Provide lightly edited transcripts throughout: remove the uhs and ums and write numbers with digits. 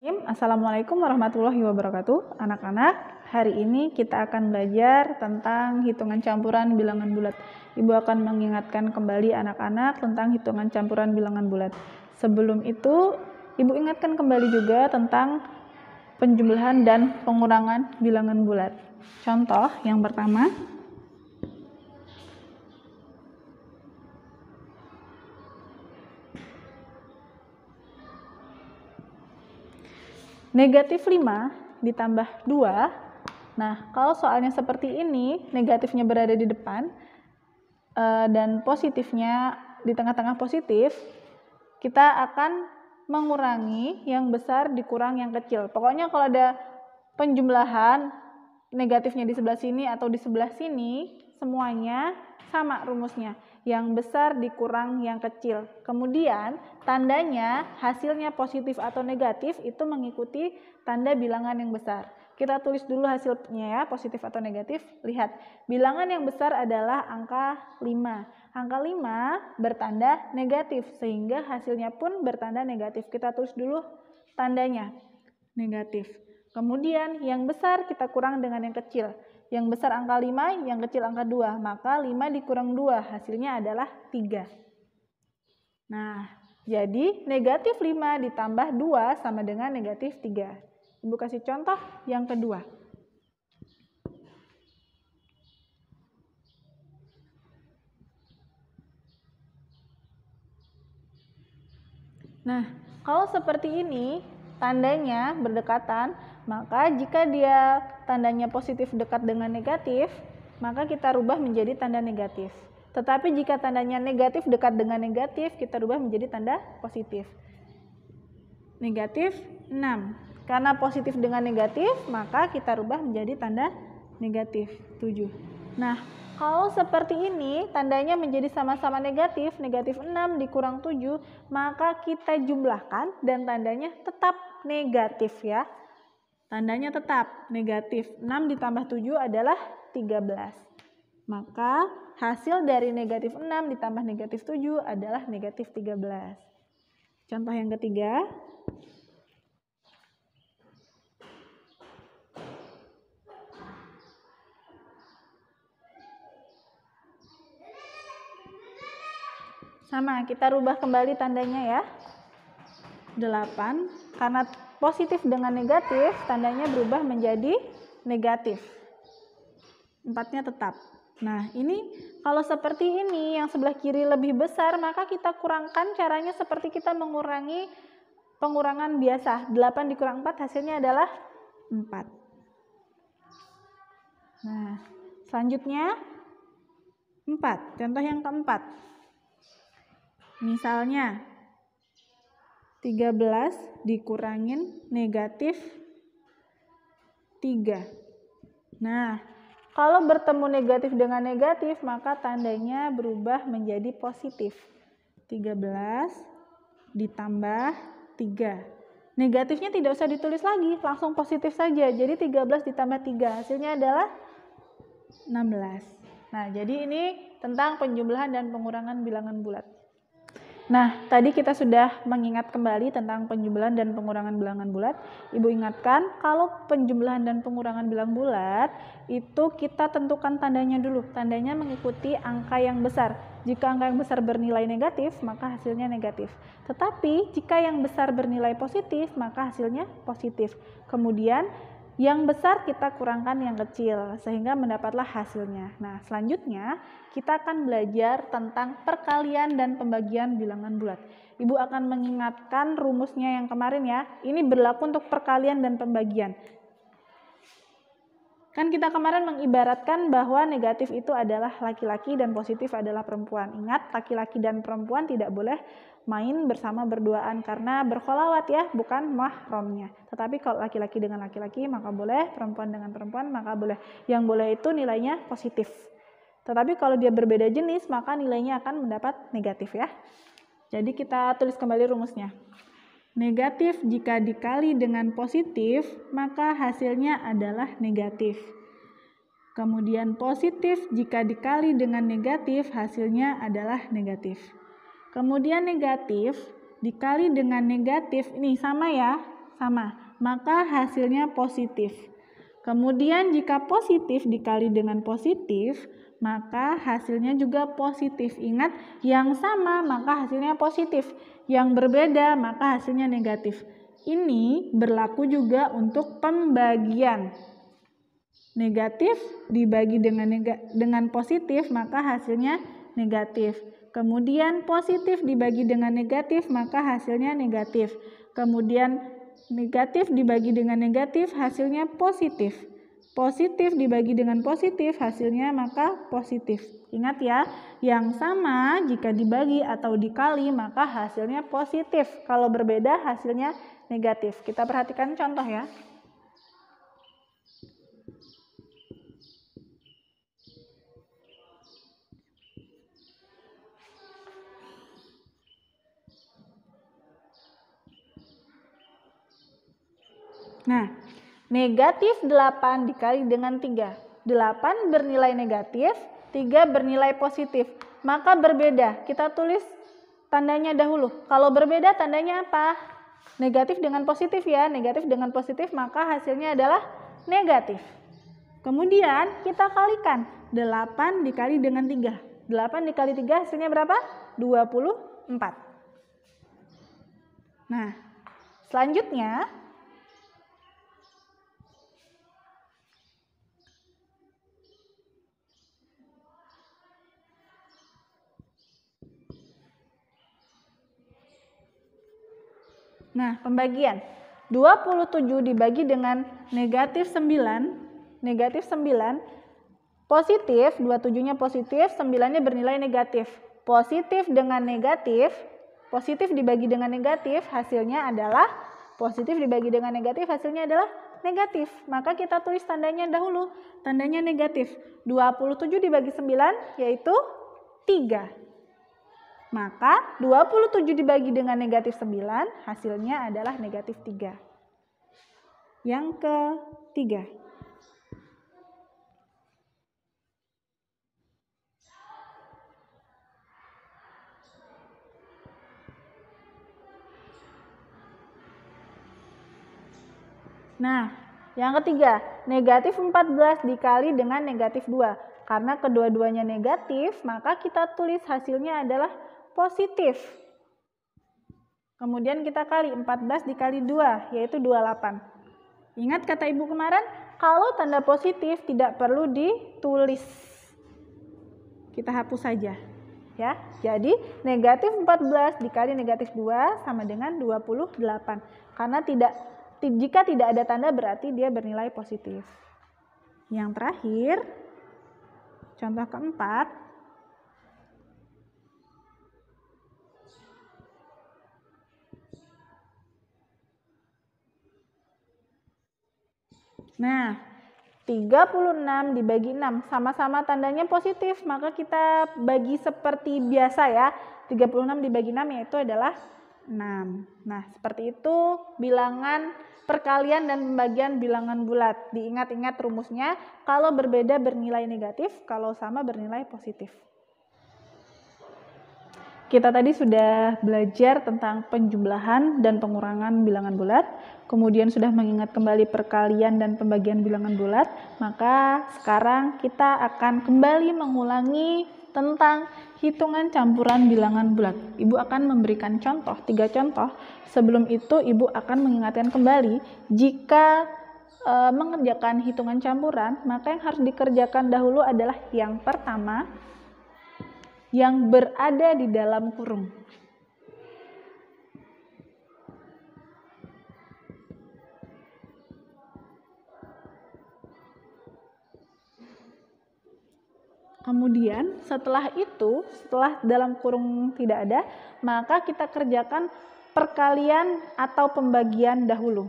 Assalamualaikum warahmatullahi wabarakatuh. Anak-anak, hari ini kita akan belajar tentang hitungan campuran bilangan bulat. Ibu akan mengingatkan kembali anak-anak tentang hitungan campuran bilangan bulat. Sebelum itu, Ibu ingatkan kembali juga tentang penjumlahan dan pengurangan bilangan bulat. Contoh yang pertama, negatif 5 ditambah 2. Nah, kalau soalnya seperti ini, negatifnya berada di depan dan positifnya di tengah-tengah positif, kita akan mengurangi yang besar dikurang yang kecil. Pokoknya kalau ada penjumlahan negatifnya di sebelah sini atau di sebelah sini, semuanya sama rumusnya. Yang besar dikurang yang kecil. Kemudian tandanya hasilnya positif atau negatif itu mengikuti tanda bilangan yang besar. Kita tulis dulu hasilnya ya, positif atau negatif. Lihat, bilangan yang besar adalah angka 5. Angka 5 bertanda negatif, sehingga hasilnya pun bertanda negatif. Kita tulis dulu tandanya, negatif. Kemudian yang besar kita kurang dengan yang kecil. Yang besar angka 5, yang kecil angka 2. Maka 5 dikurang 2, hasilnya adalah 3. Nah, jadi negatif 5 ditambah 2 sama dengan negatif 3. Ibu kasih contoh yang kedua. Nah, kalau seperti ini, tandanya berdekatan, maka jika dia tandanya positif dekat dengan negatif, maka kita rubah menjadi tanda negatif. Tetapi jika tandanya negatif dekat dengan negatif, kita rubah menjadi tanda positif. Negatif 6. Karena positif dengan negatif, maka kita rubah menjadi tanda negatif 7. Nah, kalau seperti ini, tandanya menjadi sama-sama negatif, negatif 6 dikurang 7, maka kita jumlahkan dan tandanya tetap negatif ya. Tandanya tetap negatif, 6 ditambah 7 adalah 13. Maka hasil dari negatif 6 ditambah negatif 7 adalah negatif 13. Contoh yang ketiga. Sama, kita rubah kembali tandanya ya. 8, karena positif dengan negatif, tandanya berubah menjadi negatif. 4-nya tetap. Nah, ini kalau seperti ini, yang sebelah kiri lebih besar, maka kita kurangkan caranya seperti kita mengurangi pengurangan biasa. 8 dikurang 4 hasilnya adalah 4. Nah, selanjutnya 4. Contoh yang keempat. Misalnya 13 dikurangin negatif 3. Nah, kalau bertemu negatif dengan negatif, maka tandanya berubah menjadi positif. 13 ditambah 3. Negatifnya tidak usah ditulis lagi, langsung positif saja. Jadi 13 ditambah 3, hasilnya adalah 16. Nah, jadi ini tentang penjumlahan dan pengurangan bilangan bulat. Nah, tadi kita sudah mengingat kembali tentang penjumlahan dan pengurangan bilangan bulat. Ibu ingatkan, kalau penjumlahan dan pengurangan bilangan bulat, itu kita tentukan tandanya dulu. Tandanya mengikuti angka yang besar. Jika angka yang besar bernilai negatif, maka hasilnya negatif. Tetapi, jika yang besar bernilai positif, maka hasilnya positif. Kemudian, yang besar kita kurangkan yang kecil, sehingga mendapatlah hasilnya. Nah, selanjutnya kita akan belajar tentang perkalian dan pembagian bilangan bulat. Ibu akan mengingatkan rumusnya yang kemarin ya. Ini berlaku untuk perkalian dan pembagian. Kan kita kemarin mengibaratkan bahwa negatif itu adalah laki-laki dan positif adalah perempuan. Ingat, laki-laki dan perempuan tidak boleh main bersama berduaan karena berkholawat ya, bukan mahramnya. Tetapi kalau laki-laki dengan laki-laki maka boleh, perempuan dengan perempuan maka boleh. Yang boleh itu nilainya positif. Tetapi kalau dia berbeda jenis maka nilainya akan mendapat negatif ya. Jadi kita tulis kembali rumusnya. Negatif jika dikali dengan positif maka hasilnya adalah negatif. Kemudian positif jika dikali dengan negatif hasilnya adalah negatif. Kemudian negatif dikali dengan negatif, ini sama ya, sama, maka hasilnya positif. Kemudian jika positif dikali dengan positif, maka hasilnya juga positif. Ingat, yang sama maka hasilnya positif, yang berbeda maka hasilnya negatif. Ini berlaku juga untuk pembagian. Negatif dibagi dengan positif, maka hasilnya negatif. Kemudian positif dibagi dengan negatif, maka hasilnya negatif. Kemudian negatif dibagi dengan negatif, hasilnya positif. Positif dibagi dengan positif, hasilnya maka positif. Ingat ya, yang sama jika dibagi atau dikali, maka hasilnya positif. Kalau berbeda, hasilnya negatif. Kita perhatikan contoh ya. Nah, negatif 8 dikali dengan 3. 8 bernilai negatif, 3 bernilai positif. Maka berbeda, kita tulis tandanya dahulu. Kalau berbeda tandanya apa? Negatif dengan positif ya. Negatif dengan positif, maka hasilnya adalah negatif. Kemudian kita kalikan. 8 dikali dengan 3. 8 dikali 3 hasilnya berapa? 24. Nah, selanjutnya pembagian 27 dibagi dengan negatif 9, positif, 27-nya positif, 9-nya bernilai negatif. Positif dengan negatif, positif dibagi dengan negatif, hasilnya adalah positif dibagi dengan negatif, hasilnya adalah negatif. Maka kita tulis tandanya dahulu, tandanya negatif. 27 dibagi 9 yaitu 3. Maka 27 dibagi dengan negatif 9, hasilnya adalah negatif 3. Yang ketiga. Nah, yang ketiga, negatif 14 dikali dengan negatif 2. Karena kedua-duanya negatif, maka kita tulis hasilnya adalah positif. Kemudian kita kali 14 dikali 2, yaitu 28. Ingat kata Ibu kemarin, kalau tanda positif tidak perlu ditulis. Kita hapus saja. Ya, jadi negatif 14 dikali negatif 2 sama dengan 28. Karena jika tidak ada tanda berarti dia bernilai positif. Yang terakhir, contoh keempat. Nah, 36 dibagi 6 sama-sama tandanya positif, maka kita bagi seperti biasa ya. 36 dibagi 6 yaitu adalah 6. Nah, seperti itu bilangan perkalian dan pembagian bilangan bulat. Diingat-ingat rumusnya, kalau berbeda bernilai negatif, kalau sama bernilai positif. Kita tadi sudah belajar tentang penjumlahan dan pengurangan bilangan bulat, kemudian sudah mengingat kembali perkalian dan pembagian bilangan bulat, maka sekarang kita akan kembali mengulangi tentang hitungan campuran bilangan bulat. Ibu akan memberikan contoh, 3 contoh. Sebelum itu Ibu akan mengingatkan kembali, jika mengerjakan hitungan campuran, maka yang harus dikerjakan dahulu adalah yang pertama, yang berada di dalam kurung. Kemudian setelah dalam kurung tidak ada, maka kita kerjakan perkalian atau pembagian dahulu.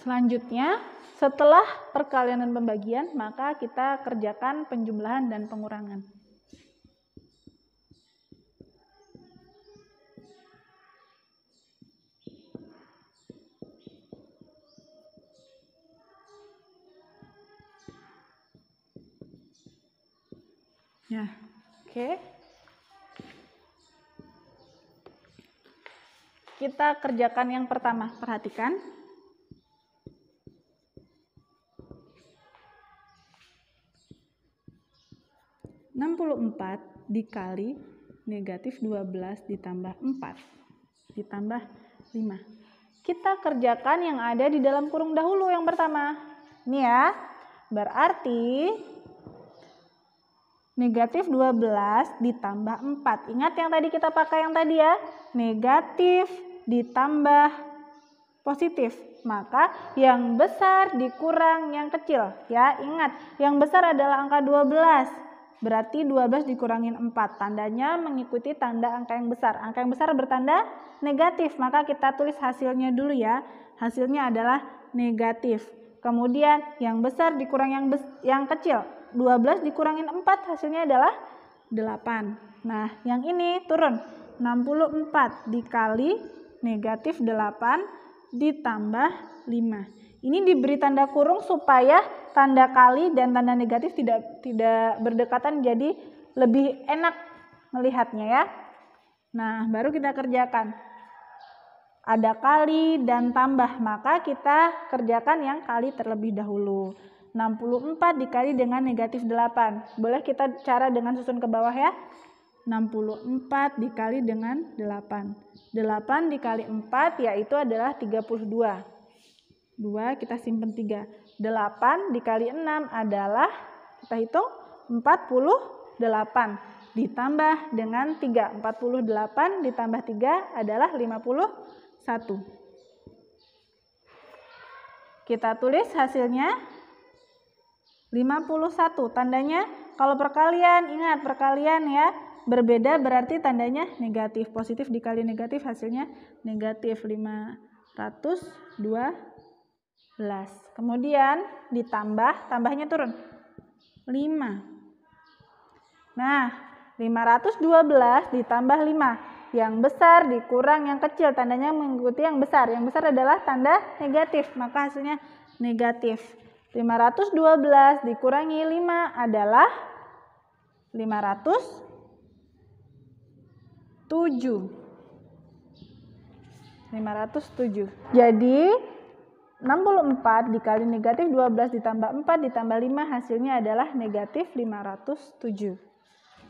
Selanjutnya, setelah perkalian dan pembagian, maka kita kerjakan penjumlahan dan pengurangan. Ya, oke. Kita kerjakan yang pertama, perhatikan. (64) dikali negatif 12 ditambah 4 ditambah 5. Kita kerjakan yang ada di dalam kurung dahulu yang pertama. Ini ya, berarti negatif 12 ditambah 4. Ingat yang tadi kita pakai yang tadi ya, negatif ditambah positif. Maka yang besar dikurang yang kecil. Ya, ingat, yang besar adalah angka 12. Berarti 12 dikurangin 4. Tandanya mengikuti tanda angka yang besar. Angka yang besar bertanda negatif. Maka kita tulis hasilnya dulu ya. Hasilnya adalah negatif. Kemudian yang besar dikurang yang kecil. 12 dikurangin 4 hasilnya adalah 8. Nah, yang ini turun. 64 dikali negatif 8 ditambah 5. Ini diberi tanda kurung supaya tanda kali dan tanda negatif tidak berdekatan, jadi lebih enak melihatnya ya. Nah, baru kita kerjakan. Ada kali dan tambah, maka kita kerjakan yang kali terlebih dahulu. 64 dikali dengan negatif 8. Boleh kita cara dengan susun ke bawah ya. 64 dikali dengan 8. 8 dikali 4 yaitu adalah 32. 2 kita simpan 3. 8 dikali 6 adalah, kita hitung, 48. Ditambah dengan 3. 48 ditambah 3 adalah 51. Kita tulis hasilnya 51. Tandanya kalau perkalian, ingat perkalian ya, berbeda berarti tandanya negatif. Positif dikali negatif hasilnya negatif 512. Kemudian ditambah, tambahnya turun 5. Nah, 512 ditambah 5. Yang besar dikurang yang kecil, tandanya mengikuti yang besar. Yang besar adalah tanda negatif, maka hasilnya negatif. 512 dikurangi 5 adalah 507. 507. Jadi 64 dikali negatif 12 ditambah 4 ditambah 5 hasilnya adalah negatif 507.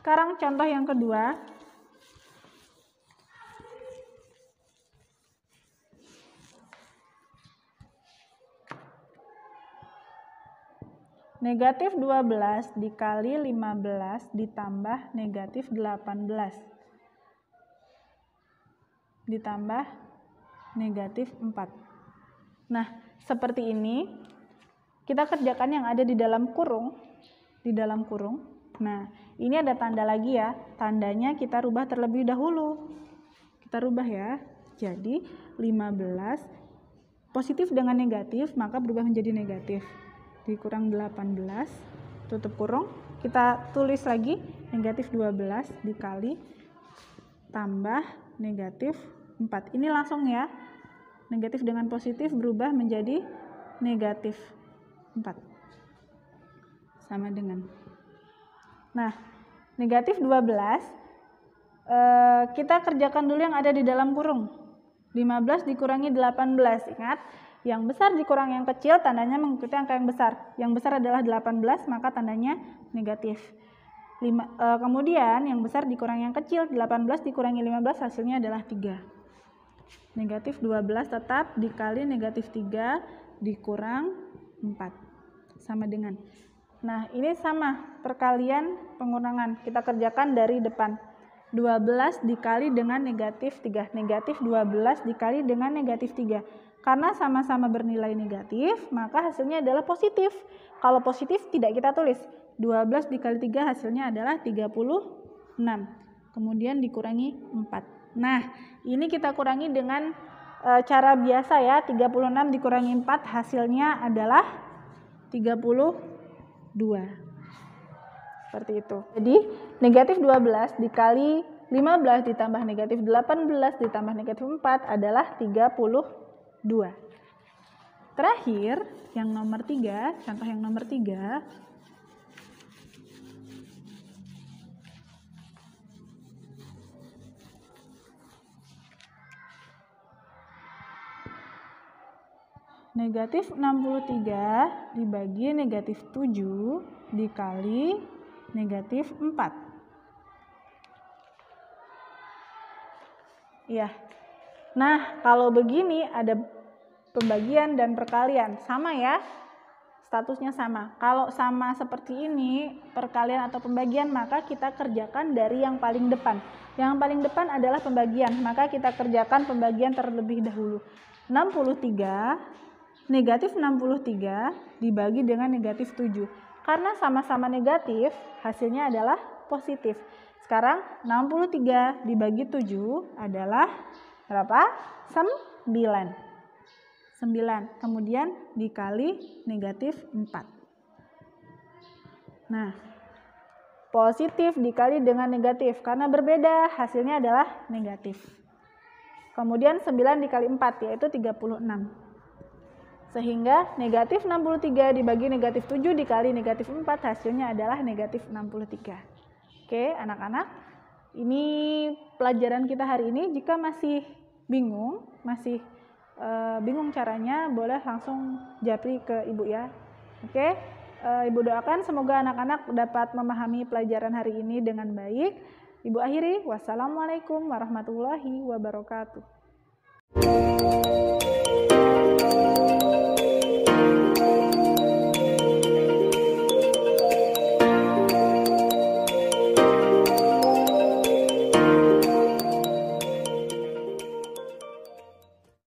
Sekarang contoh yang kedua. Negatif 12 dikali 15 ditambah negatif 18 ditambah negatif 4. Nah, seperti ini kita kerjakan yang ada di dalam kurung. Nah, ini ada tanda lagi ya. Tandanya kita rubah terlebih dahulu. Kita rubah ya. Jadi 15 positif dengan negatif, maka berubah menjadi negatif. Dikurang 18, tutup kurung. Kita tulis lagi negatif 12 dikali tambah negatif 4. Ini langsung ya. Negatif dengan positif berubah menjadi negatif 4. Sama dengan. Nah, negatif 12, kita kerjakan dulu yang ada di dalam kurung. 15 dikurangi 18. Ingat, yang besar dikurang yang kecil, tandanya mengikuti angka yang besar. Yang besar adalah 18, maka tandanya negatif. Kemudian, yang besar dikurang yang kecil, 18 dikurangi 15, hasilnya adalah 3. Negatif 12 tetap dikali negatif 3 dikurang 4. Sama dengan. Nah, ini sama perkalian pengurangan. Kita kerjakan dari depan. 12 dikali dengan negatif 3. Negatif 12 dikali dengan negatif 3. Karena sama-sama bernilai negatif, maka hasilnya adalah positif. Kalau positif tidak kita tulis. 12 dikali 3 hasilnya adalah 36. Kemudian dikurangi 4. Nah, ini kita kurangi dengan cara biasa ya. 36 dikurangi 4 hasilnya adalah 32. Seperti itu. Jadi, negatif 12 dikali 15 ditambah negatif 18 ditambah negatif 4 adalah 32. Terakhir, yang nomor 3, contoh yang nomor 3. negatif 63 dibagi negatif 7 dikali negatif 4. Ya. Nah, kalau begini ada pembagian dan perkalian. Sama ya, statusnya sama. Kalau sama seperti ini, perkalian atau pembagian, maka kita kerjakan dari yang paling depan. Yang paling depan adalah pembagian, maka kita kerjakan pembagian terlebih dahulu. 63, negatif 63 dibagi dengan negatif 7. Karena sama-sama negatif, hasilnya adalah positif. Sekarang 63 dibagi 7 adalah berapa? 9. Kemudian dikali negatif 4. Nah, positif dikali dengan negatif. Karena berbeda, hasilnya adalah negatif. Kemudian 9 dikali 4 yaitu 36. Sehingga negatif 63 dibagi negatif 7 dikali negatif 4 hasilnya adalah negatif 63. Oke, anak-anak, ini pelajaran kita hari ini. Jika masih bingung caranya, boleh langsung japri ke Ibu ya. Oke, Ibu doakan semoga anak-anak dapat memahami pelajaran hari ini dengan baik. Ibu akhiri, wassalamualaikum warahmatullahi wabarakatuh.